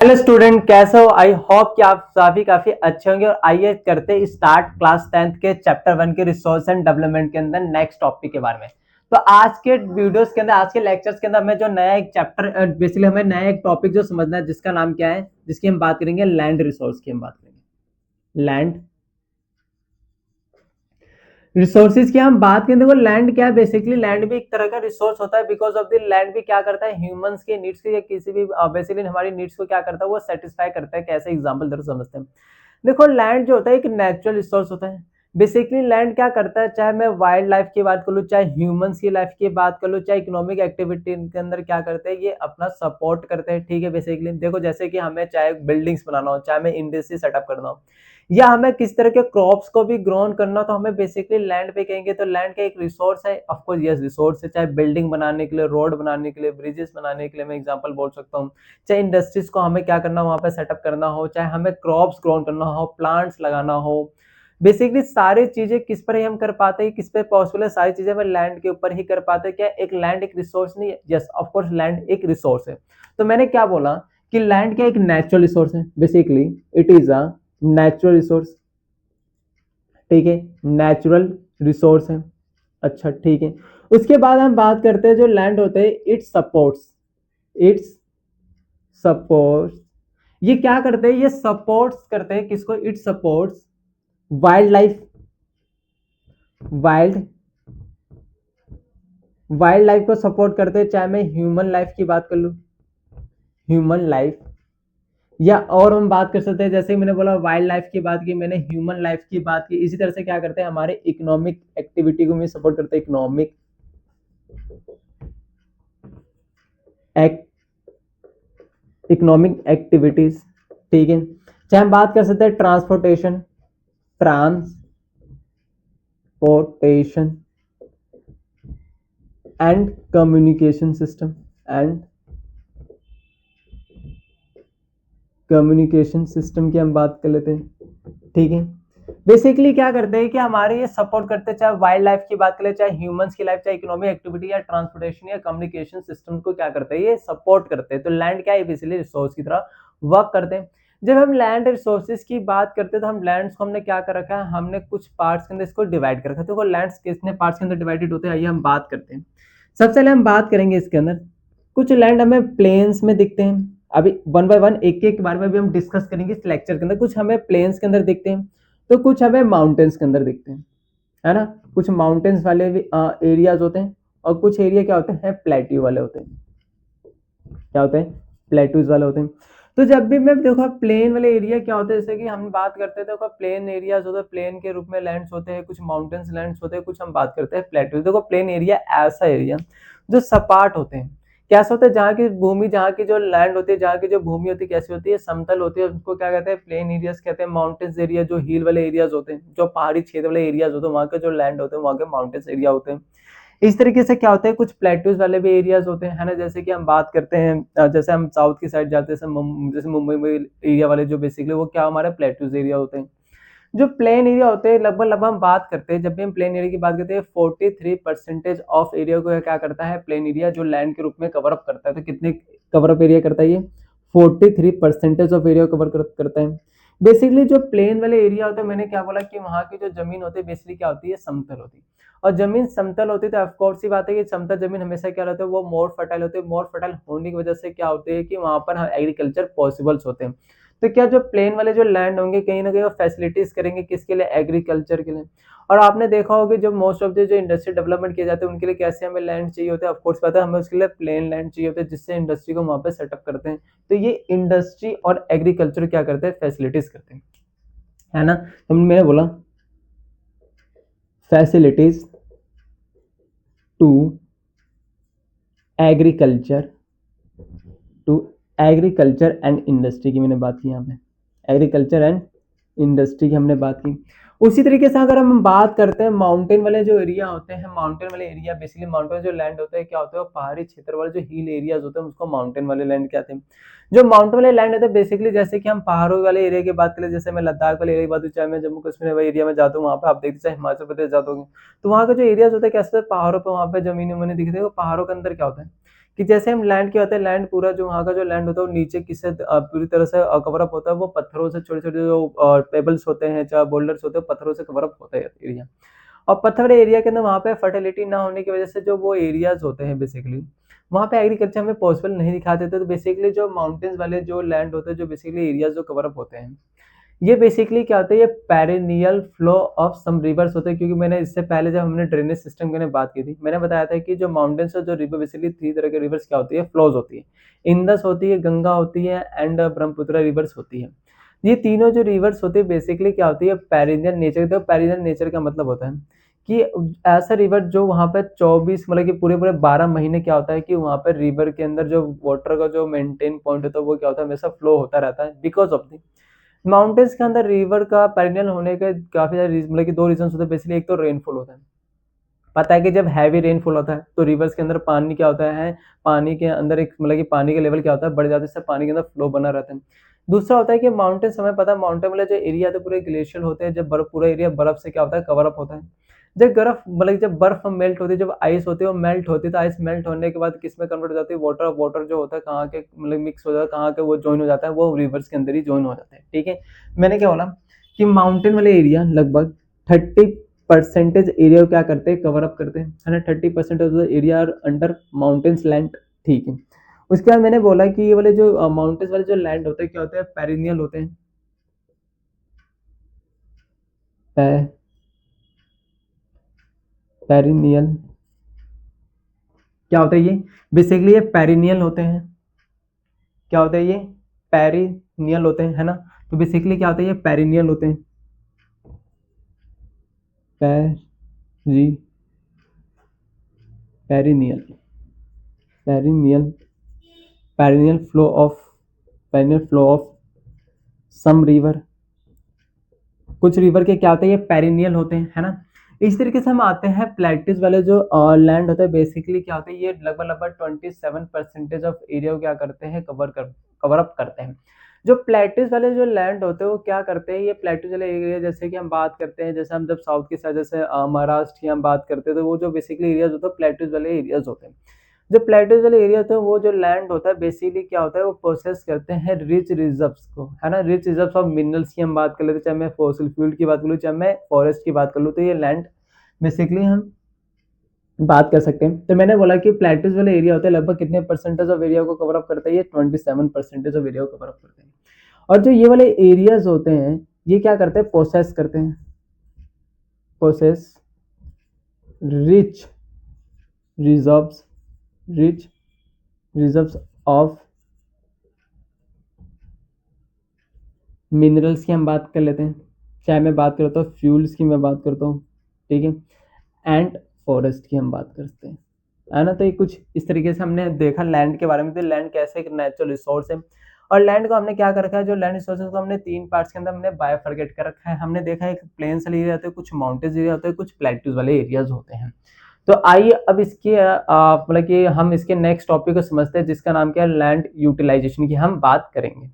Hello student, कैसे हो? I hope कि आप काफी अच्छे होंगे। और आइए करते स्टार्ट क्लास 10th के चैप्टर 1 के रिसोर्स एंड डेवलपमेंट के अंदर नेक्स्ट टॉपिक के बारे में। तो आज के वीडियोस के अंदर, आज के लेक्चर्स के अंदर हमें जो नया एक चैप्टर, बेसिकली हमें नया एक टॉपिक जो समझना है, जिसका नाम क्या है, जिसकी हम बात करेंगे लैंड रिसोर्स की हम बात करेंगे। लैंड रिसोर्सेज की हम बात करें, देखो लैंड क्या है। बेसिकली लैंड भी एक तरह का रिसोर्स होता है। बिकॉज ऑफ द लैंड भी क्या करता है, ह्यूमंस के नीड्स के या किसी भी बेसिकली हमारी नीड्स को क्या करता है, वो सेटिस्फाई करता है। कैसे एग्जांपल जरूर समझते हैं। देखो लैंड जो होता है एक नेचुरल रिसोर्स होता है। बेसिकली लैंड क्या करता है, चाहे मैं वाइल्ड लाइफ की बात कर लूँ, चाहे ह्यूमंस की लाइफ की बात कर लूँ, चाहे इकोनॉमिक एक्टिविटी के अंदर क्या करते हैं, ये अपना सपोर्ट करते हैं। ठीक है, बेसिकली देखो जैसे कि हमें चाहे बिल्डिंग्स बनाना हो, चाहे हमें इंडस्ट्री सेटअप करना हो, या हमें किस तरह के क्रॉप्स को भी ग्रोन करना, तो हमें बेसिकली लैंड पे कहेंगे। तो लैंड का एक रिसोर्स है, ऑफ कोर्स यस रिसोर्स है। चाहे बिल्डिंग बनाने के लिए, रोड बनाने के लिए, ब्रिजेस बनाने के लिए मैं एग्जांपल बोल सकता हूँ। चाहे इंडस्ट्रीज को हमें क्या करना हो, वहां पे सेटअप करना हो, चाहे हमें क्रॉप्स ग्रोन करना हो, प्लांट्स लगाना हो। बेसिकली सारी चीजें किस पर ही हम कर पाते हैं, किस पे पॉसिबल है, सारी चीजें हम लैंड के ऊपर ही कर पाते हैं। क्या एक लैंड एक रिसोर्स नहीं है? यस ऑफ कोर्स लैंड एक रिसोर्स है। तो मैंने क्या बोला कि लैंड क्या एक नेचुरल रिसोर्स है। Basically it is a natural resource. ठीक है, नेचुरल रिसोर्स है। अच्छा ठीक है। उसके बाद हम बात करते हैं जो लैंड होते हैं, इट्स सपोर्ट्स। ये क्या करते हैं, ये सपोर्ट्स करते हैं किसको? It supports wild life. Wild wild life को सपोर्ट करते हैं। चाहे मैं ह्यूमन लाइफ की बात कर लूं, ह्यूमन लाइफ, या और हम बात कर सकते हैं, जैसे मैंने बोला वाइल्ड लाइफ की बात की, मैंने ह्यूमन लाइफ की बात की। इसी तरह से क्या करते हैं, हमारे इकोनॉमिक एक्टिविटी को भी सपोर्ट करते हैं। Economic activities. ठीक है, चाहे हम बात कर सकते हैं transportation and communication system and communication system की हम बात कर लेते हैं। ठीक है, बेसिकली क्या करते हैं कि हमारे ये सपोर्ट करते हैं, चाहे वाइल्ड लाइफ की बात करें, चाहे ह्यूमंस की लाइफ, चाहे इकोनॉमिक एक्टिविटी या ट्रांसपोर्टेशन या कम्युनिकेशन सिस्टम को क्या करते हैं, ये सपोर्ट करते हैं। तो लैंड क्या है, बेसिकली रिसोर्स की तरह वर्क करते हैं। जब हम लैंड रिसोर्सेज की बात करते हैं, तो हम लैंड्स को हमने क्या कर रखा है, हमने कुछ पार्ट्स के अंदर इसको डिवाइड कर रखा है। तो लैंड्स कितने पार्ट्स के अंदर डिवाइडेड होते हैं, आइए हम बात करते हैं। सबसे पहले हम बात करेंगे इसके अंदर, कुछ लैंड हमें प्लेन्स में दिखते हैं। अभी वन बाय वन एक एक के बारे में भी हम डिस्कस करेंगे इस लेक्चर के अंदर। कुछ हमें प्लेन्स के अंदर दिखते हैं, तो कुछ हमें माउंटेन्स के अंदर दिखते हैं, है ना। कुछ माउंटेन्स वाले भी एरियाज होते हैं, और कुछ एरिया क्या होते हैं, प्लेट्यू वाले होते हैं। क्या होते हैं, प्लेट्यूज वाले होते हैं। तो जब भी मैं देखो प्लेन वाले एरिया क्या होते हैं, जैसे कि हम बात करते हैं, देखो प्लेन एरियाज होते हैं, प्लेन के रूप में लैंड्स होते हैं, कुछ माउंटेन्स लैंड्स होते हैं, कुछ हम बात करते हैं प्लेट्यूज। देखो प्लेन एरिया ऐसा एरिया जो सपाट होते हैं। कैसे होते हैं, जहाँ की भूमि, जहाँ की जो लैंड होती है, जहाँ की जो भूमि होती है, कैसी होती है, समतल होती है। उसको क्या कहते हैं, प्लेन एरियाज कहते हैं। माउंटेन्स एरिया जो हिल वाले एरियाज होते हैं, जो पहाड़ी क्षेत्र वाले एरियाज होते हैं, वहाँ के जो लैंड होते हैं, वहाँ के माउंटेन्स एरिया होते हैं। इस तरीके से क्या होता है, कुछ प्लेट्यूज वाले भी एरियाज होते हैं, है ना। जैसे कि हम बात करते हैं, जैसे हम साउथ की साइड जाते हैं, जैसे मुंबई में एरिया वाले जो बेसिकली वो क्या हमारे प्लेट्यूज एरिया होते हैं। जो प्लेन एरिया होते हैं, लगभग हम बात करते हैं, जब भी हम प्लेन एरिया की बात करते हैं, 43% ऑफ एरिया को क्या करता है, प्लेन एरिया जो लैंड के रूप में कवर अप करता है। तो कितने कवर अप एरिया करता है ये, 43% ऑफ एरिया कवर करता है। बेसिकली जो प्लेन वाले एरिया होते हैं, मैंने क्या बोला कि वहाँ की जो जमीन होती है बेसिकली क्या होती है, समतल होती है। और जमीन समतल होती है, तो ऑफकोर्स ही बात है कि समतल जमीन हमेशा क्या रहता है, वो मोर फर्टाइल होती है। मोर फर्टाइल होने की वजह से क्या होती है कि वहां पर एग्रीकल्चर पॉसिबल्स होते हैं। तो क्या जो प्लेन वाले जो लैंड होंगे, कहीं ना कहीं वो फैसिलिटीज करेंगे किसके लिए, एग्रीकल्चर के लिए। और आपने देखा होगा जो मोस्ट ऑफ द जो इंडस्ट्री डेवलपमेंट किए जाते हैं, उनके लिए कैसे हमें लैंड चाहिए होता है, ऑफकोर्स पता है हमें उसके लिए प्लेन लैंड चाहिए होता है, जिससे इंडस्ट्री को वहां पे सेटअप करते हैं। तो ये इंडस्ट्री और एग्रीकल्चर क्या करते हैं, फैसिलिटीज करते हैं, है ना। तो मैंने बोला facilities to agriculture to agriculture and industry की मैंने बात की। यहाँ पे एग्रीकल्चर एंड इंडस्ट्री की हमने बात की। उसी तरीके से अगर हम बात करते हैं माउंटेन वाले जो एरिया होते हैं, माउंटेन वाले एरिया बेसिकली माउंटेन जो लैंड होता है क्या होता है, पहाड़ी क्षेत्र वाले जो हिल एरियाज होते हैं उसको माउंटेन वाले लैंड कहते हैं। जो माउंटेन वाले लैंड होते हैं बेसिकली, जैसे कि हम पहाड़ों वाले एरिया की बात करें, जैसे मैं लद्दाख वाले एरिया की बात करूँ, चाहे मैं जम्मू कश्मीर वाले एरिया में जाता हूँ, वहाँ पे आप देखते चाहे हिमाचल प्रदेश जाते हो, तो वहाँ के जो एरियाज होते हैं कैसे, पहाड़ों पर वहाँ पे जमीन उमीन दिखते हैं। पहाड़ों के अंदर क्या होता है कि जैसे हम लैंड क्या होता है, लैंड पूरा जो वहाँ का जो लैंड होता है वो नीचे किससे पूरी तरह से कवर अप होता है, वो पत्थरों से, छोटे छोटे जो पेबल्स होते हैं, चाहे बोल्डर्स होते हैं, पत्थरों से कवर अप होता है एरिया। और पत्थर वाले एरिया के अंदर वहाँ पे फर्टिलिटी ना होने की वजह से जो वो एरियाज होते हैं बेसिकली वहाँ पे एग्रीकल्चर हमें पॉसिबल नहीं दिखाते थे। तो बेसिकली जो माउंटेन्स वाले जो लैंड होते हैं, जो बेसिकली एरियाज जो कवर अप होते हैं, ये बेसिकली क्या होता है, ये perennial flow of some rivers होते हैं। क्योंकि मैंने इससे पहले जब हमने ड्रेनेज सिस्टम की बात की थी, मैंने बताया था कि जो माउंटेन्स और जो रिवर बेसिकली 3 तरह के रिवर्स क्या होती है, फ्लोज होती है। इंदस होती है, गंगा होती है एंड ब्रह्मपुत्र रिवर्स होती है। ये तीनों जो रिवर्स होती है बेसिकली क्या होती है, पेरिनियल नेचर। तो पेरिनियल नेचर का मतलब होता है कि ऐसा रिवर जो वहाँ पे 24 मतलब कि पूरे पूरे 12 महीने क्या होता है कि वहाँ पे रिवर के अंदर जो वाटर का जो मेंटेन पॉइंट होता है वो क्या होता है, हमेशा फ्लो होता रहता है। बिकॉज ऑफ दी माउंटेन्स के अंदर रिवर का पेरिनियल होने के काफी सारे मतलब कि 2 रीजन होते हैं बेसिकली। एक तो रेनफॉल होता है, पता है कि जब हैवी रेनफॉल होता है तो रिवर्स के अंदर पानी क्या होता है, पानी के अंदर एक मतलब कि पानी का लेवल क्या होता है, बढ़ जाता है, इससे पानी के अंदर फ्लो बना रहता है। दूसरा होता है कि माउंटेन, हमें पता है माउंटेन वाले जो एरिया होते हैं पूरे ग्लेशियर होते हैं, जब बर्फ पूरा एरिया बर्फ से क्या होता है, कवर अप होता है। जब बर्फ मतलब जब बर्फ मेल्ट होती है, जब आइस होती है वो मेल्ट होती है, तो आइस मेल्ट होने के बाद किस में कन्वर्ट हो जाती है, वाटर। वाटर जो होता है कहाँ के मतलब मिक्स हो जाता है, कहाँ के वो ज्वाइन हो जाता है, वो रिवर्स के अंदर ही ज्वाइन हो जाता है। ठीक है, मैंने क्या बोला कि माउंटेन वाले एरिया लगभग 30% एरिया क्या करते हैं, कवर अप करते हैं, है ना। 30% of the area are under mountains land. ठीक है, उसके बाद मैंने बोला कि ये वाले जो माउंटेन्स वाले जो लैंड होते हैं क्या होते हैं, पेरिनियल होते हैं। पेरिनियल क्या होता है, ये बेसिकली ये पेरिनियल होते हैं। क्या होता है ये, पेरिनियल होते हैं, है ना। तो बेसिकली क्या होता है, ये पेरिनियल होते हैं। Peri perennial perennial perennial flow of perennial flow of some river. कुछ रिवर के क्या होते हैं, ये पेरिनियल होते हैं, है ना। इस तरीके से हम आते हैं प्लेटिस वाले जो लैंड होता है बेसिकली क्या होता है, ये लगभग लगभग 27% ऑफ एरिया को क्या करते हैं, कवर अप करते हैं। जो प्लेटिस वाले जो लैंड होते हैं वो क्या करते हैं, ये प्लेटिस वाले एरिया जैसे कि हम बात करते हैं, जैसे हम जब साउथ की साइड जैसे महाराष्ट्र की हम बात करते हैं, तो वो जो बेसिकली एरियाज होते हैं प्लेटिस वाले एरियाज होते हैं। जो प्लेटिस वाले एरिया होते हैं वो जो लैंड होता है बेसिकली क्या होता है, वो प्रोसेस करते हैं रिच रिजर्व्स को, है ना। रिच रिजर्व्स ऑफ मिनरल्स की हम बात कर लेते हैं, चाहे मैं फॉसिल फ्यूल की बात कर लूँ, चाहे मैं फॉरेस्ट की बात कर लूँ, तो ये लैंड बेसिकली हम बात कर सकते हैं। तो मैंने बोला कि प्लेटिस वाले एरिया होते हैं लगभग कितने परसेंटेज ऑफ एरिया को कवर अप करते हैं, ये 27% ऑफ एरिया को कवर अप करते हैं। और जो ये वाले एरियाज होते हैं ये क्या करते हैं, प्रोसेस करते हैं, process rich reserves rich reserves of minerals की हम बात कर लेते हैं, चाहे मैं बात करता हूँ फ्यूल्स की मैं बात करता हूँ, ठीक है, एंड फॉरेस्ट की हम बात करते हैं, है ना। तो ये कुछ इस तरीके से हमने देखा लैंड के बारे में। तो लैंड कैसे एक नेचुरल रिसोर्स है, और लैंड को हमने क्या कर रखा है, जो लैंड रिसोर्सेज को हमने 3 पार्ट्स के अंदर हमने बायोफर्गेट कर रखा है। हमने देखा एक प्लेन्स वाले एरिया होते हैं, कुछ माउंटेन्स एरिया होते हैं, कुछ प्लेट्यूज वाले एरियाज होते हैं। तो आइए अब इसके मतलब कि हम इसके नेक्स्ट टॉपिक को समझते हैं, जिसका नाम क्या है, लैंड यूटिलाइजेशन की हम बात करेंगे।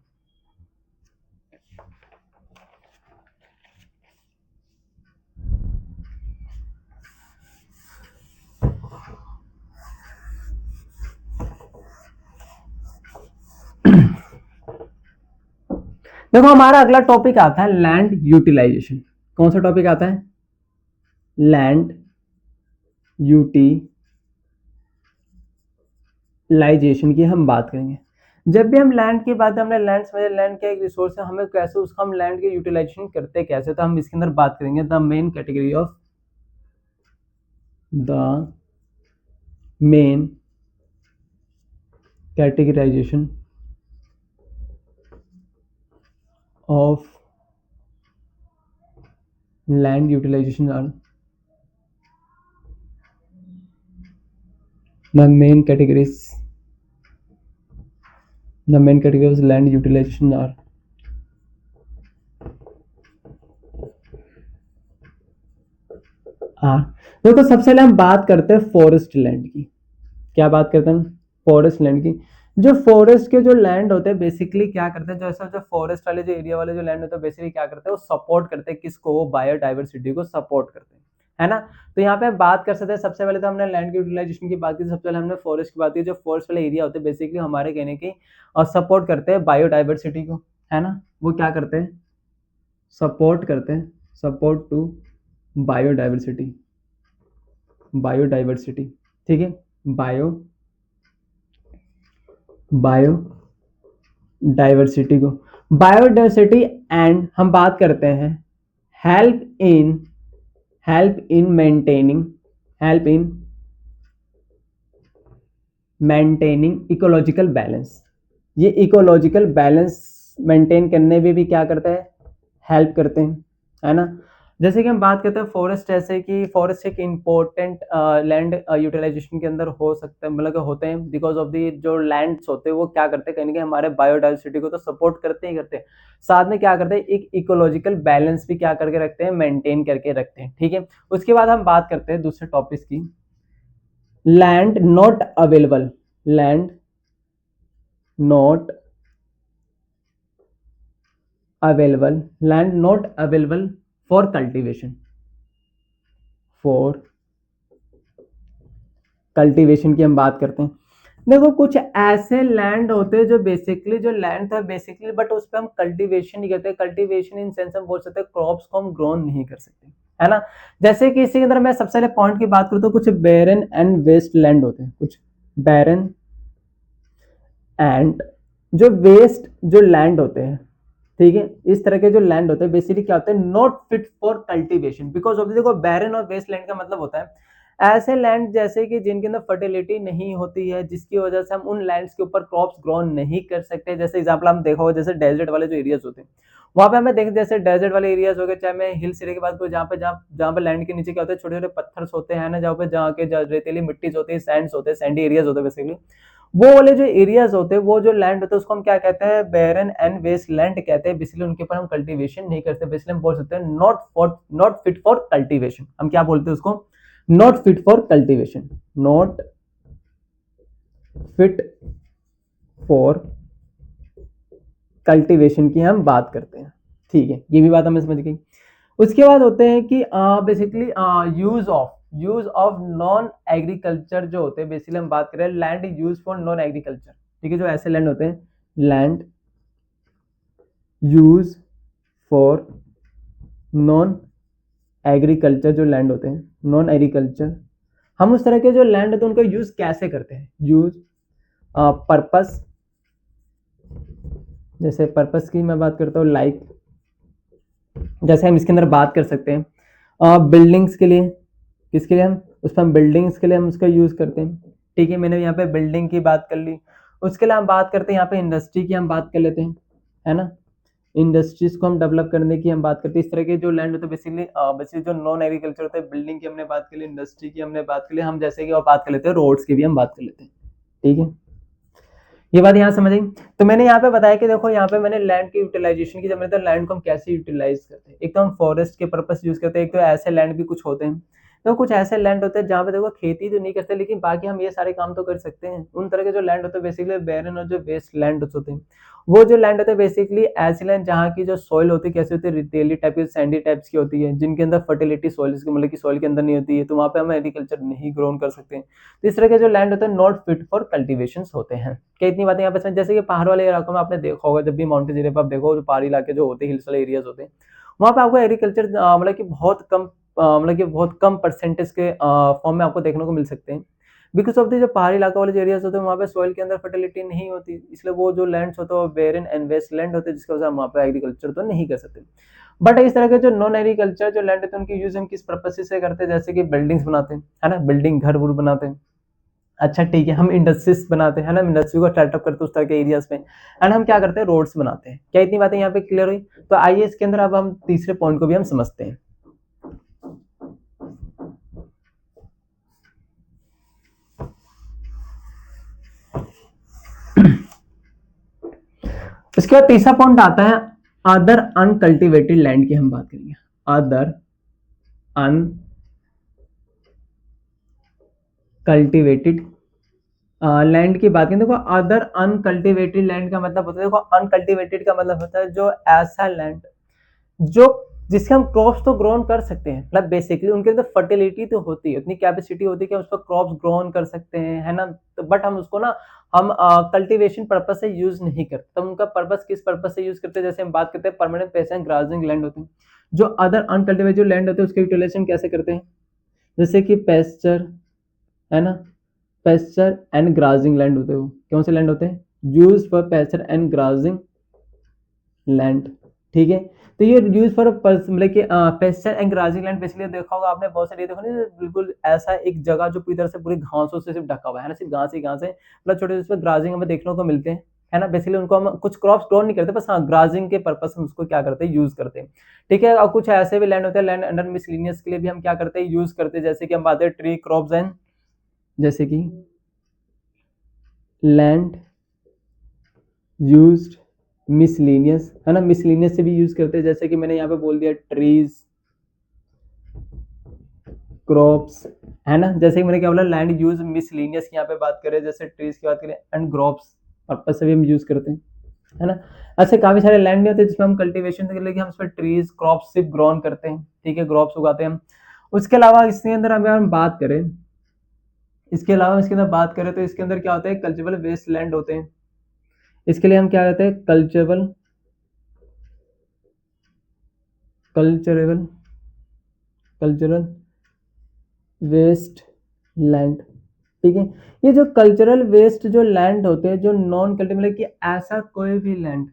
देखो हमारा अगला टॉपिक आता है लैंड यूटिलाइजेशन। कौन सा टॉपिक आता है, लैंड यूटिलाइजेशन की हम बात करेंगे। जब भी हम लैंड की बात, हमने लैंड समझे, लैंड का एक रिसोर्स है, हमें कैसे उसका हम लैंड के यूटिलाइजेशन करते कैसे, तो हम इसके अंदर बात करेंगे the main category of the main categorisation of land utilization are the main categories of land utilization are देखो सबसे पहले हम बात करते हैं फॉरेस्ट लैंड की। क्या बात करते हैं हम, फॉरेस्ट लैंड की। जो फॉरेस्ट के जो लैंड होते हैं बेसिकली क्या करते हैं, जो ऐसा जो फॉरेस्ट वाले जो एरिया वाले जो लैंड होते हैं बेसिकली क्या करते हैं, वो सपोर्ट करते हैं किसको, वो बायोडाइवर्सिटी को सपोर्ट करते हैं। है ना। तो यहाँ पे बात कर सकते हैं, सबसे पहले तो हमने लैंड की यूटिलाइजेशन की बात की, सबसे पहले हमने फॉरेस्ट की बात की। जो फॉरेस्ट वाले एरिया होते हैं बेसिकली हमारे कहने की और सपोर्ट करते हैं बायोडाइवर्सिटी को, है ना। वो क्या करते हैं, सपोर्ट करते हैं, सपोर्ट टू बायोडाइवर्सिटी, बायोडाइवर्सिटी, ठीक है, बायोडाइवर्सिटी को, बायोडाइवर्सिटी। एंड हम बात करते हैं help in maintaining ecological balance. ये इकोलॉजिकल बैलेंस मेंटेन करने में भी क्या करता है, हेल्प करते हैं, है ना। जैसे कि हम बात करते हैं फॉरेस्ट, जैसे कि फॉरेस्ट एक इम्पोर्टेंट लैंड यूटिलाइजेशन के अंदर हो सकता है, मतलब होते हैं बिकॉज ऑफ दी जो लैंड्स होते हैं वो क्या करते हैं, कहीं ना कहीं हमारे बायोडाइवर्सिटी को तो सपोर्ट करते ही करते हैं, साथ में क्या करते हैं एक इकोलॉजिकल बैलेंस भी क्या करके रखते हैं, मेंटेन करके रखते हैं, ठीक है। उसके बाद हम बात करते हैं दूसरे टॉपिक की, land not available, land not available for cultivation, की हम बात करते हैं। देखो कुछ ऐसे लैंड होते हैं जो बेसिकली जो लैंड था बेसिकली, बट उस पर हम कल्टीवेशन नहीं करते, कल्टीवेशन इन सेंस हम बोल सकते हैं क्रॉप्स को हम ग्रो नहीं कर सकते, है ना। जैसे कि इसी के अंदर मैं सबसे पहले पॉइंट की बात करूं तो कुछ बैरन एंड वेस्ट लैंड होते हैं, कुछ बैरन एंड जो वेस्ट जो लैंड होते हैं, ठीक है, इस तरह के जो लैंड होते हैं बेसिकली क्या होते हैं, not fit for cultivation because of, देखो बैरन और वेस्ट लैंड का मतलब होता है ऐसे लैंड जैसे कि जिनके अंदर फर्टिलिटी नहीं होती है, जिसकी वजह से हम उन लैंड्स के ऊपर क्रॉप्स ग्रो नहीं कर सकते। जैसे एग्जांपल हम देखा होगा, जैसे डेजर्ट वाले जो एरियाज होते हैं वहां पे हमें देख, जैसे डेजर्ट वाले एरियाज हो गए, चाहे मैं हिल्स एरिया की बात करूँ, जहाँ पे लैंड के नीचे क्या होते हैं, छोटे छोटे पत्थर होते हैं ना, जहाँ के रेतीली मिट्टी होती है, सैंड्स होते हैं, सैंडी एरियाज होते हैं बेसिकली, वो वाले जो एरियाज होते हैं, वो जो लैंड होते हैं उसको हम क्या कहते हैं, बैरन एंड वेस्ट लैंड कहते हैं। बेसिकली उनके ऊपर हम कल्टीवेशन नहीं करते, बेसिकली हम बोल सकते हैं नॉट फिट फॉर कल्टीवेशन। हम क्या बोलते हैं उसको, not fit for cultivation, not fit for cultivation की हम बात करते हैं, ठीक है, ये भी बात हमें समझ गई। उसके बाद होते हैं कि basically use of non agriculture जो होते हैं, बेसिकली हम बात करें land use for non agriculture, ठीक है, जो ऐसे लैंड होते हैं, land use for non agriculture, जो लैंड होते हैं नॉन एग्रीकल्चर, हम उस तरह के जो लैंड होते हैं उनका यूज कैसे करते हैं, यूज पर्पस, जैसे पर्पस की मैं बात करता हूँ, लाइक जैसे हम इसके अंदर बात कर सकते हैं बिल्डिंग्स के लिए, किसके लिए हम, उस पर हम बिल्डिंग्स के लिए हम उसका यूज करते हैं, ठीक है, मैंने यहाँ पे बिल्डिंग की बात कर ली। उसके लिए हम बात करते हैं यहाँ पे इंडस्ट्री की हम बात कर लेते हैं, है ना, इंडस्ट्रीज को हम डेवलप करने की हम बात करते हैं। इस तरह के जो लैंड होते हैं बेसिकली जो नॉन एग्रीकल्चर होते हैं, बिल्डिंग की हमने बात कर ली, इंडस्ट्री की हमने बात कर ली, हम जैसे कि और बात कर लेते हैं रोड्स की भी हम बात कर लेते हैं, ठीक है, ये बात यहाँ समझ आई। तो मैंने यहाँ पे बताया कि देखो यहाँ पे मैंने लैंड की यूटिलाइजेशन की, जब मैंने लैंड को हम कैसे यूटिलाइज करते हैं, एक तो हम फॉरेस्ट के पर्पस यूज करते हैं, एक तो ऐसे लैंड भी कुछ होते हैं, तो कुछ ऐसे लैंड होते हैं जहाँ पे देखो खेती तो नहीं करते लेकिन बाकी हम ये सारे काम तो कर सकते हैं। उन तरह के जो लैंड होते हैं बेसिकली बैरन और जो वेस्ट लैंड होते हैं, वो जो लैंड होते हैं बेसिकली ऐसी लैंड जहाँ की जो सॉइल होती है कैसी होती है, रेतीली टाइप की, सैंडी टाइप्स की होती है, जिनके अंदर फर्टिलिटी सॉइल मतलब की सॉइल के अंदर नहीं होती है, तो वहाँ पे हम एग्रीकल्चर नहीं ग्रो कर सकते हैं। तो इस तरह के जो लैंड होते हैं नॉट फिट फॉर कल्टीवेशन होते हैं। क्या इतनी बातें यहाँ पे, जैसे कि पहाड़ वाले इलाकों में आपने देखा होगा, जब भी माउंटेन एरिया पर आप देखो, जो पहाड़ी इलाके जो होते हैं, हिल्स वाले एरियाज होते हैं, वहाँ पे आपको एग्रीकल्चर मतलब कि बहुत कम परसेंटेज के फॉर्म में आपको देखने को मिल सकते हैं, बिकॉज ऑफ द जो पहाड़ी इलाका वाले जो एरियाज होते हैं वहाँ पे सॉइल के अंदर फर्टिलिटी नहीं होती, इसलिए वो जो लैंड्स होते हैं वो बैरन एंड वेस्ट लैंड होते हैं, जिसकी वजह से हम वहाँ पे एग्रीकल्चर तो नहीं कर सकते। बट इस तरह के जो नॉन एग्रीकल्चर जो लैंड होते हैं उनकी यूज हम किस पर्पज से करते हैं, जैसे कि बिल्डिंग्स बनाते हैं, है ना, बिल्डिंग घर वुर बनाते हैं, अच्छा ठीक है, हम इंडस्ट्रीज बनाते हैं ना, इंडस्ट्री को स्टार्टअप करते हैं उस तरह के एरियाज में, एंड हम क्या करते हैं, रोड्स बनाते हैं। क्या इतनी बातें यहाँ पे क्लियर हुई। तो आइए इसके अंदर अब हम तीसरे पॉइंट को भी हम समझते हैं। इसके बाद तीसरा पॉइंट आता है अदर अनकल्टिवेटेड लैंड की हम बात करेंगे, अदर अनकल्टिवेटेड लैंड की बात करें। देखो अदर अनकल्टिवेटेड लैंड का मतलब होता है, देखो अनकल्टिवेटेड का मतलब होता है जो ऐसा लैंड जो जिससे हम क्रॉप्स तो ग्रोन कर सकते हैं, मतलब बेसिकली उनके अंदर फर्टिलिटी तो होती है, उतनी कैपेसिटी होती है कि हम उस पर क्रॉप्स ग्रोन कर सकते हैं, है ना। तो बट हम उसको ना हम कल्टीवेशन पर्पस से यूज नहीं करते। तो उनका पर्पस किस पर्पस से यूज करते हैं, जैसे हम बात करते हैं परमानेंट पेस्चर ग्राजिंग लैंड होते हैं, जो अदर अनकल्टिवेटेड लैंड होते हैं उसके यूटिलाइजेशन कैसे करते हैं, जैसे कि पेस्चर, है ना, पेस्चर एंड ग्राजिंग लैंड होते हैं। वो कौन से लैंड होते हैं, use for pasture and grazing land, ठीक है। तो ये यूज फॉर मतलब कि pasture and grazing land basically देखा होगा आपने बहुत सारी, देखो ना बिल्कुल ऐसा एक जगह जो पूरी तरह से पूरी घासों से सिर्फ ढका हुआ है ना, सिर्फ घास ही घास है, मतलब छोटे छोटे ग्राजिंग हमें देखने को मिलते हैं, है ना। बेसिकली उनको हम कुछ क्रॉप्स ग्रो नहीं करते, बस हाँ ग्राजिंग के पर्पस हम उसको क्या करते हैं, यूज करते हैं, ठीक है। और कुछ ऐसे भी लैंड होते हैं, लैंड अंडर मिसलिनियस के लिए भी हम क्या करते हैं, यूज करते हैं, जैसे कि हम बात करें ट्री क्रॉप्स एंड, जैसे कि लैंड यूज्ड मिसलिनियस, है ना, मिसलिनियस से भी यूज करते हैं, जैसे कि मैंने यहाँ पे बोल दिया ट्रीज क्रॉप्स, है ना। जैसे कि मैंने क्या बोला, लैंड यूज मिसलिनियस की यहाँ पे बात करें, जैसे ट्रीज की बात करें एंड क्रॉप्स पर्पस से भी हम यूज करते हैं, है ना। ऐसे काफी सारे लैंड नहीं होते जिसमें हम कल्टीवेशन के लिए हम उस पर ट्रीज क्रॉप्स सिर्फ ग्रोन करते हैं, ठीक है, क्रॉप्स उगाते हैं हम। उसके अलावा इसके अंदर अगर हम बात करें, इसके अलावा इसके अंदर बात करें तो इसके अंदर क्या होता है, कल्चरल वेस्ट लैंड होते हैं। इसके लिए हम क्या कहते हैं, cultural cultural cultural waste land, ठीक है। ये जो कल्चरल वेस्ट जो लैंड होते हैं, जो नॉन कल्टिवेटेड, कि ऐसा कोई भी लैंड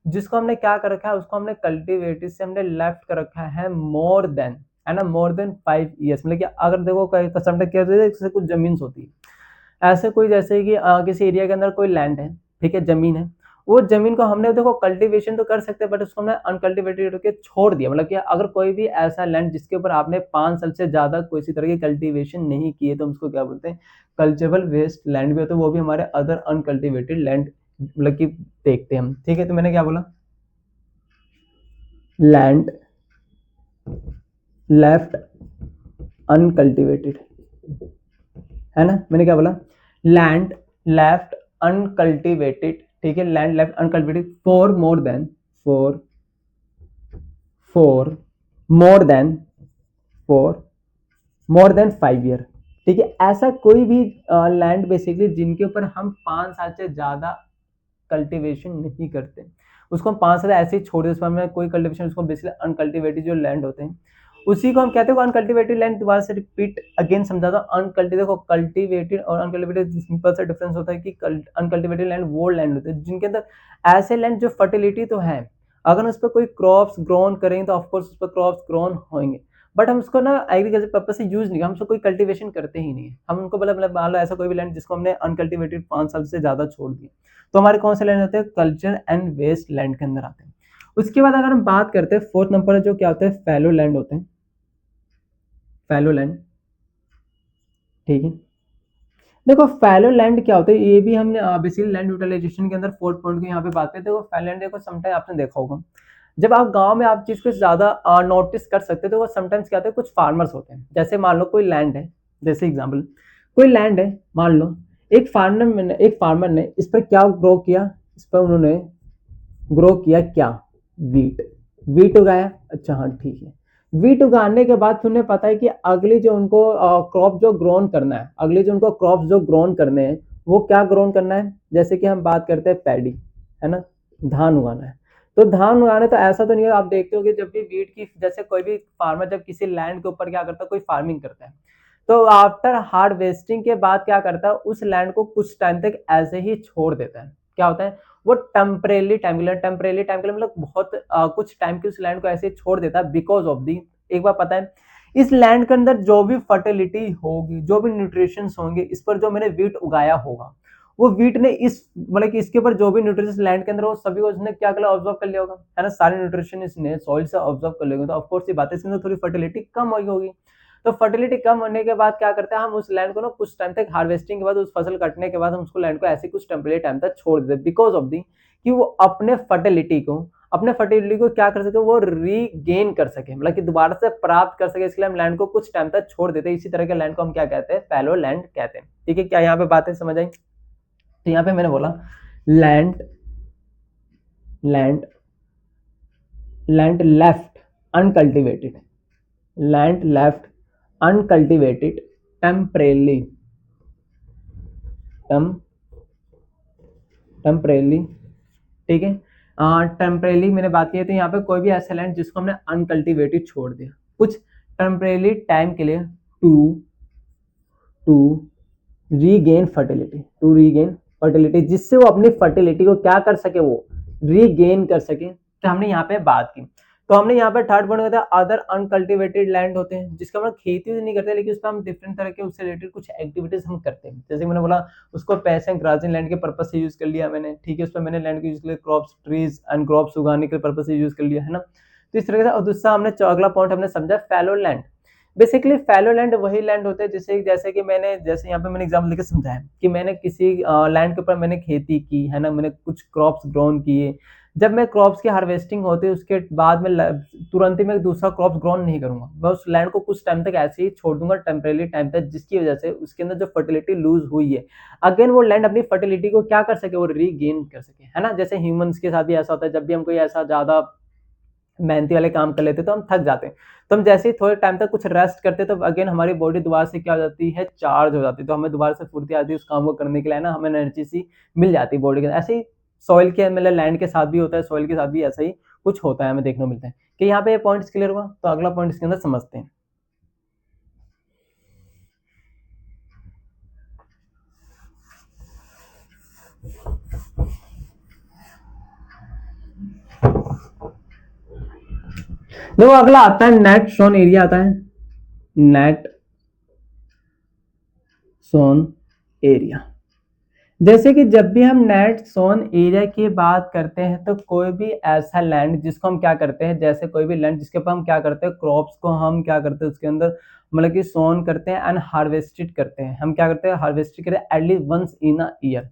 जिसको हमने क्या कर रखा है, उसको हमने कल्टिवेटेड से हमने लेफ्ट कर रखा है मोर देन, है ना, मोर देन 5 ईयर्स, मतलब कि अगर देखो समटाइम क्या होता है, जैसे कुछ जमीन होती है ऐसे कोई, जैसे कि किसी एरिया के अंदर कोई लैंड है, ठीक है, जमीन है, वो जमीन को हमने देखो कल्टीवेशन तो कर सकते हैं बट उसको हमने अनकल्टिवेटेड के छोड़ दिया, मतलब कि अगर कोई भी ऐसा लैंड जिसके ऊपर आपने 5 साल से ज्यादा किसी तरह की कल्टीवेशन नहीं की है, तो हम उसको क्या बोलते हैं, कल्चरल वेस्ट लैंड भी होता है, वो भी हमारे अदर अनकल्टिवेटेड लैंड मतलब कि देखते हैं हम, ठीक है। तो मैंने क्या बोला, लैंड लेफ्ट अनकल्टिवेटेड, है ना, मैंने क्या बोला, लैंड लेफ्ट अनकल्टिवेटेड, ठीक है, land left uncultivated for more than for more than 5 year, ठीक है। ऐसा कोई भी लैंड बेसिकली जिनके ऊपर हम 5 साल से ज्यादा कल्टीवेशन नहीं करते, उसको हम 5 साल ऐसे ही छोड़ देते, उसमें कोई कल्टीवेशन, उसको बेसिकली अनकल्टिवेटेड जो लैंड होते हैं उसी को हम कहते हैं अनकल्टिवेटेड लैंड। दोबारा से रिपीट अगेन समझाता हूँ, अनकल्टिवेटेड, देखो कल्टिवेटेड और अनकल्टिवेटेड सिंपल सा डिफरेंस होता है कि अनकल्टिवेटेड लैंड वो लैंड होते हैं जिनके अंदर ऐसे लैंड जो फर्टिलिटी तो है, अगर उस पर कोई क्रॉप्स ग्रोन करेंगे तो ऑफकोर्स उस पर क्रॉप्स ग्रोन होंगे, बट हम उसको ना एग्रीकल्चर पर्पज से यूज नहीं, हम उसको कोई कल्टीवेशन करते ही नहीं है, हम उनको मतलब मान लो ऐसा कोई भी लैंड जिसको हमने अनकल्टिवेटेड 5 साल से ज्यादा छोड़ दिया, तो हमारे कौन से लैंड होते हैं, कल्चर एंड वेस्ट लैंड के अंदर आते हैं। उसके बाद अगर हम बात करते हैं फोर्थ नंबर जो क्या होता है, फैलो लैंड होते हैं, फैलो लैंड, ठीक है। देखो फैलो लैंड क्या होता है, ये भी हमने बेसिकली लैंड यूटिलाइजेशन के अंदर फोर्थ पॉइंट की यहाँ पे बात करते हैं। देखो फैलो लैंड, देखो समटाइम आपने देखा होगा जब आप गांव में आप चीज को ज्यादा नोटिस कर सकते हो, तो वो समटाइम्स क्या होता है, कुछ फार्मर्स होते हैं, जैसे मान लो कोई लैंड है, जैसे एग्जांपल कोई लैंड है, मान लो एक फार्मर ने इस पर क्या ग्रो किया, इस पर उन्होंने ग्रो किया क्या, वीट, वीट उगाया, अच्छा हाँ ठीक है। वीट उगाने के बाद उन्हें पता है कि अगली जो उनको क्रॉप जो ग्रोन करना है, अगले जो उनको क्रॉप जो ग्रोन करने हैं वो क्या ग्रोन करना है, जैसे कि हम बात करते हैं पैडी, है ना, धान उगाना है। तो धान उगाने तो ऐसा तो नहीं है, आप देखते हो कि जब भी वीट की, जैसे कोई भी फार्मर जब किसी लैंड के ऊपर क्या करता है, कोई फार्मिंग करता है, तो आफ्टर हार्वेस्टिंग के बाद क्या करता है, उस लैंड को कुछ टाइम तक ऐसे ही छोड़ देता है। क्या होता है, वो टेम्परेली टाइम के लिए मतलब बहुत कुछ टाइम के उस लैंड को ऐसे छोड़ देता है, बिकॉज ऑफ दी, एक बार पता है, इस लैंड के अंदर जो भी फर्टिलिटी होगी, जो भी न्यूट्रिशन होंगे, इस पर जो मैंने वीट उगाया होगा, वो वीट ने इस मतलब कि इसके ऊपर जो भी न्यूट्रिशन लैंड के अंदर हो सभी को उसने क्या कर ऑब्जर्व कर लिया होगा, है ना, सारे न्यूट्रिशन इसने सॉइल से ऑब्जर्व कर लिया, तो ऑफकोर्स ये बात है, इसमें थोड़ी फर्टिलिटी कम हुई होगी। तो फर्टिलिटी कम होने के बाद क्या करते हैं, हम उस लैंड को ना कुछ टाइम तक हार्वेस्टिंग के बाद, उस फसल कटने के बाद हम उसको लैंड को ऐसे कुछ टेम्परेरी टाइम तक छोड़ देते, बिकॉज ऑफ दी कि वो अपने फर्टिलिटी को क्या कर सके, वो रीगेन कर सके, मतलब कि दोबारा से प्राप्त कर सके, इसलिए हम लैंड को कुछ टाइम तक छोड़ देते हैं। इसी तरह के लैंड को हम क्या कहते हैं, फैलो लैंड कहते हैं, ठीक है। क्या यहाँ पे बातें समझ आई, तो यहाँ पे मैंने बोला land land land left uncultivated, land left uncultivated temporarily, temporarily, ठीक है। टेम्परेली मैंने बात की थी यहाँ पे कोई भी ऐसा लैंड जिसको हमने अनकल्टिवेटेड छोड़ दिया कुछ टेम्परेली टाइम के लिए to regain fertility, to regain fertility, जिससे वो अपनी फर्टिलिटी को क्या कर सके, वो रीगेन कर सके। तो हमने यहाँ पे बात की। तो हमने यहाँ पे थर्ड पॉइंट होता है अदर अनकल्टिवेटेड लैंड होते हैं जिसका हम खेती नहीं करते लेकिन उस पर हम डिफरेंट तरह के उससे रिलेटेड कुछ एक्टिविटीज हम करते हैं। जैसे मैंने बोला उसको पैसे ग्राजिंग लैंड के पर्पज से यूज कर लिया मैंने, ठीक है। उस पर मैंने लैंड को यूज कर लिया क्रॉप्स ट्रीज एंड क्रॉप्स उगाने के पर्पज से यूज कर लिया, है ना। तो इस तरह से। और दूसरा हमने अगला पॉइंट हमने समझा fallow land. Basically fallow land वही लैंड होते हैं जैसे कि मैंने जैसे यहाँ पे मैंने एग्जाम्पल लेकर समझाया कि मैंने किसी लैंड के ऊपर मैंने खेती की, है ना, मैंने कुछ क्रॉप्स ग्रोन किए। जब मैं क्रॉप्स की हार्वेस्टिंग होती है उसके बाद में तुरंत ही मैं दूसरा क्रॉप्स ग्रोन नहीं करूंगा, मैं उस लैंड को कुछ टाइम तक ऐसे ही छोड़ दूंगा टेम्परेरी टाइम तक, जिसकी वजह से उसके अंदर जो फर्टिलिटी लूज हुई है अगेन वो लैंड अपनी फर्टिलिटी को क्या कर सके, वो रीगेन कर सके, है ना। जैसे ह्यूमंस के साथ भी ऐसा होता है, जब भी हम कोई ऐसा ज्यादा मेहनती वाले काम कर लेते तो हम थक जाते हैं, तो हम जैसे ही थोड़े टाइम तक कुछ रेस्ट करते तो अगेन हमारी बॉडी दोबारा से क्या हो जाती है, चार्ज हो जाती है, तो हमें दोबारा से फुर्ती आती है उस काम को करने के लिए, ना, हमें एनर्जी सी मिल जाती है बॉडी के। ऐसे ही सॉइल के मतलब लैंड के साथ भी होता है, सॉइल के साथ भी ऐसा ही कुछ होता है, हमें देखने को मिलता है। कि यहाँ पे पॉइंट्स क्लियर हुआ, तो अगला पॉइंट इसके अंदर समझते हैं। देखो अगला आता है नेट सोन एरिया आता है, नेट सोन एरिया। जैसे कि जब भी हम नेट सोन एरिया की बात करते हैं तो कोई भी ऐसा लैंड जिसको हम क्या करते हैं, जैसे कोई भी लैंड जिसके ऊपर हम क्या करते हैं, क्रॉप्स को हम क्या करते हैं उसके अंदर मतलब कि सोन करते हैं एंड हार्वेस्टेड करते हैं। हम क्या करते हैं, हार्वेस्टेड करते हैं at least once in a year.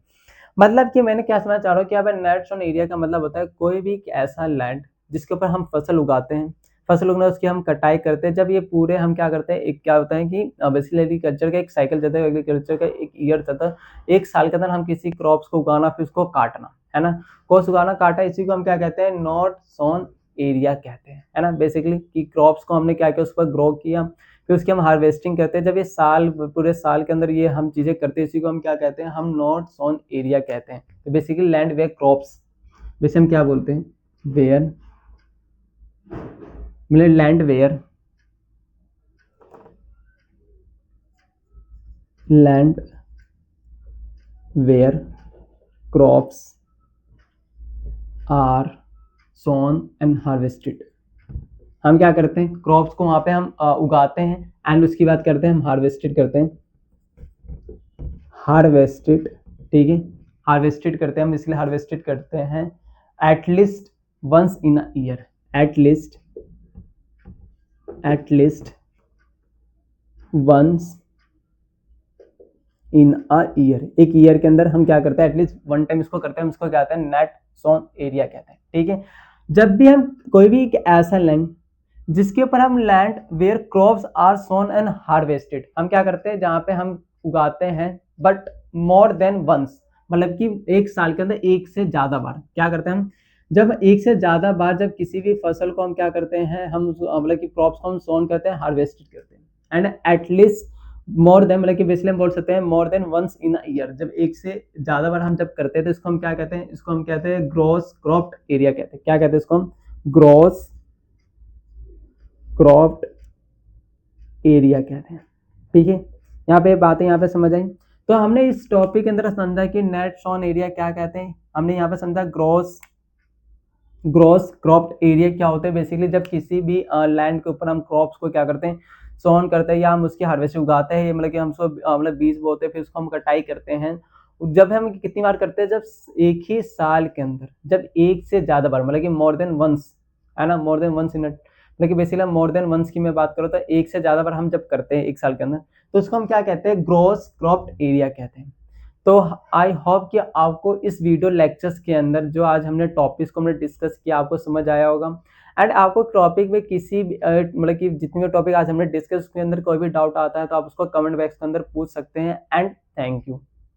मतलब कि मैंने क्या समझना चाह रहा हूँ कि यहाँ पे नेट सोन एरिया का मतलब होता है कोई भी ऐसा लैंड जिसके ऊपर हम फसल उगाते हैं, फसल उगना उसकी हम कटाई करते हैं। जब ये पूरे हम क्या करते हैं, एक क्या होता है कि बेसिकली एग्रीकल्चर का एक साइकिल चलता है, एग्रीकल्चर का एक ईयर चलता है, एक साल के अंदर हम किसी क्रॉप्स को उगाना फिर उसको काटना, है ना। क्रॉप्स उगाना काटा, इसी को हम क्या कहते हैं, नॉट सोन एरिया कहते हैं, है ना। बेसिकली कि क्रॉप्स को हमने क्या किया, उस पर ग्रो किया, फिर उसकी हम हार्वेस्टिंग करते हैं। जब ये साल पूरे साल के अंदर ये हम चीजें करते हैं, इसी को हम क्या कहते हैं, हम नॉट सोन एरिया कहते हैं। तो बेसिकली लैंड वेयर क्रॉप्स, वैसे हम क्या बोलते हैं, वेयर मतलब land where, land where crops are sown and harvested. हम क्या करते हैं, क्रॉप्स को वहां पे हम उगाते हैं एंड उसकी बात करते हैं हम हार्वेस्टेड करते हैं, हार्वेस्टेड, ठीक है, हार्वेस्टेड करते हैं हम, इसलिए हार्वेस्टेड करते हैं at least once in a year, at least once in a year. एक ईयर के अंदर हम क्या करते हैं, एटलीस्ट वन टाइम इसको करते हैं, हम इसको क्या कहते हैं, नेट सोन एरिया कहते हैं, ठीक है। जब भी हम कोई भी एक ऐसा लैंड जिसके ऊपर हम land where crops are sown and harvested, हम क्या करते हैं जहां पे हम उगाते हैं बट मोर देन वंस, मतलब कि एक साल के अंदर एक से ज्यादा बार क्या करते हैं हम, जब एक से ज्यादा बार जब किसी भी फसल को हम क्या करते हैं, हम मतलब कि क्रॉप्स को हम सोन करते हैं, हार्वेस्टेड करते हैं एंड एटलीस्ट मोर देन, मतलब कि बेसिकली हम बोल सकते हैं more than once in a year. जब एक से ज्यादा बार हम जब करते हैं तो इसको हम क्या कहते हैं, इसको हम कहते हैं ग्रॉस क्रॉप्ड एरिया कहते हैं। क्या कहते हैं इसको हम, ग्रॉस क्रॉप्ड एरिया कहते हैं, ठीक है। यहाँ पे बातें यहाँ पे समझ आई। तो हमने इस टॉपिक के अंदर समझा कि नेट सोन एरिया क्या कहते हैं, हमने यहाँ पे समझा ग्रॉस क्रॉप्ड एरिया क्या होता है। बेसिकली जब किसी भी लैंड के ऊपर हम क्रॉप्स को क्या करते हैं, सोन करते हैं या हम उसकी हार्वेस्ट उगाते हैं, मतलब कि हम मतलब बीज बोते हैं, फिर उसको हम कटाई करते हैं। जब हम कितनी बार करते हैं, जब एक ही साल के अंदर जब एक से ज्यादा बार, मतलब कि मोर देन वंस, है ना, मोर देन वंस इन, मतलब कि बेसिकली मोर देन वंस की मैं बात करूँ तो एक से ज्यादा बार हम जब करते हैं एक साल के अंदर, तो उसको हम क्या कहते हैं, ग्रॉस क्रॉप्ड एरिया कहते हैं। तो आई होप कि आपको इस वीडियो लेक्चर्स के अंदर जो आज हमने टॉपिक्स को हमने डिस्कस किया आपको समझ आया होगा। एंड आपको टॉपिक में किसी भी मतलब कि जितने भी टॉपिक आज हमने डिस्कस उसके अंदर कोई भी डाउट आता है तो आप उसको कमेंट बॉक्स के अंदर पूछ सकते हैं। And thank you.